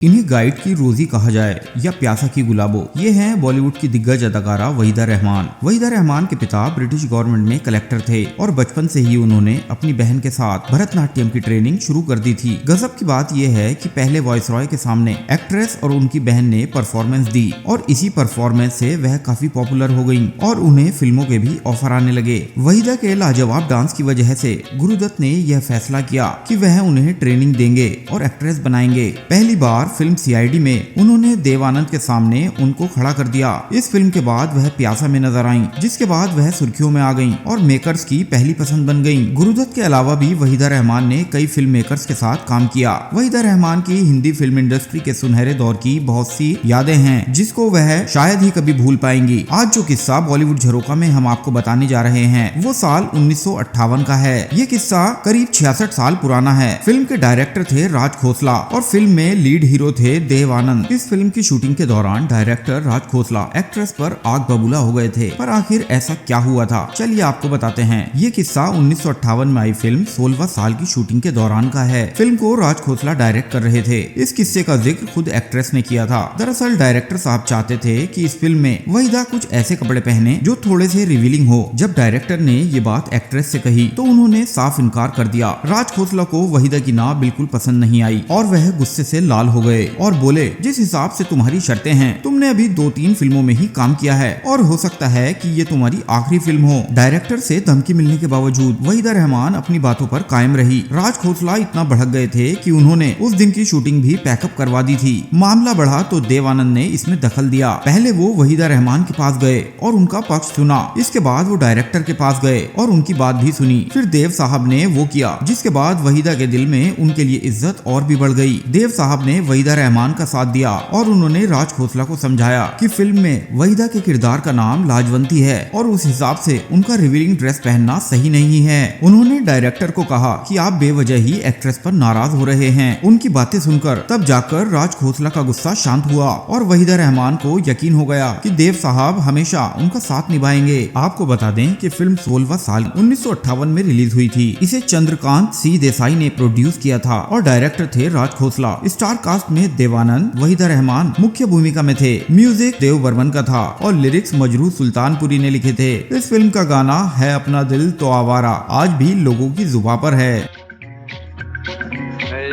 इन्हें गाइड की रोजी कहा जाए या प्यासा की गुलाबो, ये हैं बॉलीवुड की दिग्गज अदाकारा वहीदा रहमान। वहीदा रहमान के पिता ब्रिटिश गवर्नमेंट में कलेक्टर थे और बचपन से ही उन्होंने अपनी बहन के साथ भरतनाट्यम की ट्रेनिंग शुरू कर दी थी। गजब की बात यह है कि पहले वॉइसरॉय के सामने एक्ट्रेस और उनकी बहन ने परफॉर्मेंस दी और इसी परफॉर्मेंस से वह काफी पॉपुलर हो गयी और उन्हें फिल्मों के भी ऑफर आने लगे। वहीदा के लाजवाब डांस की वजह से गुरुदत्त ने यह फैसला किया कि वह उन्हें ट्रेनिंग देंगे और एक्ट्रेस बनाएंगे। पहली बार फिल्म सीआईडी में उन्होंने देव आनंद के सामने उनको खड़ा कर दिया। इस फिल्म के बाद वह प्यासा में नजर आईं, जिसके बाद वह सुर्खियों में आ गईं और मेकर्स की पहली पसंद बन गईं। गुरुदत्त के अलावा भी वहीदा रहमान ने कई फिल्म मेकर्स के साथ काम किया। वहीदा रहमान की हिंदी फिल्म इंडस्ट्री के सुनहरे दौर की बहुत सी यादें हैं जिसको वह शायद ही कभी भूल पाएंगी। आज जो किस्सा बॉलीवुड झरोका में हम आपको बताने जा रहे हैं वो साल 1958 का है। ये किस्सा करीब 66 साल पुराना है। फिल्म के डायरेक्टर थे राज खोसला और फिल्म में लीड हीरो थे देव आनंद। इस फिल्म की शूटिंग के दौरान डायरेक्टर राज खोसला एक्ट्रेस पर आग बबूला हो गए थे, पर आखिर ऐसा क्या हुआ था, चलिए आपको बताते हैं। ये किस्सा 1958 में आई फिल्म 16वां साल की शूटिंग के दौरान का है। फिल्म को राज खोसला डायरेक्ट कर रहे थे। इस किस्से का जिक्र खुद एक्ट्रेस ने किया था। दरअसल डायरेक्टर साहब चाहते थे कि इस फिल्म में वहीदा कुछ ऐसे कपड़े पहने जो थोड़े से रिवीलिंग हो। जब डायरेक्टर ने ये बात एक्ट्रेस से कही तो उन्होंने साफ इनकार कर दिया। राज खोसला को वहीदा की ना बिल्कुल पसंद नहीं आई और वह गुस्से से लाल हो गए और बोले, जिस हिसाब से तुम्हारी शर्तें हैं, तुमने अभी 2-3 फिल्मों में ही काम किया है और हो सकता है कि ये तुम्हारी आखिरी फिल्म हो। डायरेक्टर से धमकी मिलने के बावजूद वहीदा रहमान अपनी बातों पर कायम रही। राज खोसला इतना भड़क गए थे कि उन्होंने उस दिन की शूटिंग भी पैकअप करवा दी थी। मामला बढ़ा तो देव आनंद ने इसमें दखल दिया। पहले वो वहीदा रहमान के पास गए और उनका पक्ष सुना। इसके बाद वो डायरेक्टर के पास गए और उनकी बात भी सुनी। फिर देव साहब ने वो किया जिसके बाद वहीदा के दिल में उनके लिए इज्जत और भी बढ़ गई। देव साहब ने वहीदा रहमान का साथ दिया और उन्होंने राज खोसला को समझाया कि फिल्म में वहीदा के किरदार का नाम लाजवंती है और उस हिसाब से उनका रिवीलिंग ड्रेस पहनना सही नहीं है। उन्होंने डायरेक्टर को कहा कि आप बेवजह ही एक्ट्रेस पर नाराज हो रहे हैं। उनकी बातें सुनकर तब जाकर राज खोसला का गुस्सा शांत हुआ और वहीदा रहमान को यकीन हो गया कि देव साहब हमेशा उनका साथ निभाएंगे। आपको बता दें कि फिल्म 16वां साल 1958 में रिलीज हुई थी। इसे चंद्रकांत सी देसाई ने प्रोड्यूस किया था और डायरेक्टर थे राज खोसला। स्टार कास्ट में देवानंद, वहीदा रहमान मुख्य भूमिका में थे। म्यूजिक देव बर्मन का था और लिरिक्स मजरूह सुल्तानपुरी ने लिखे थे। इस फिल्म का गाना है अपना दिल तो आवारा आज भी लोगों की जुबान पर है।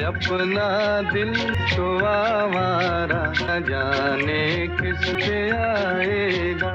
अपना दिल तो आवारा न जाने किससे आएगा।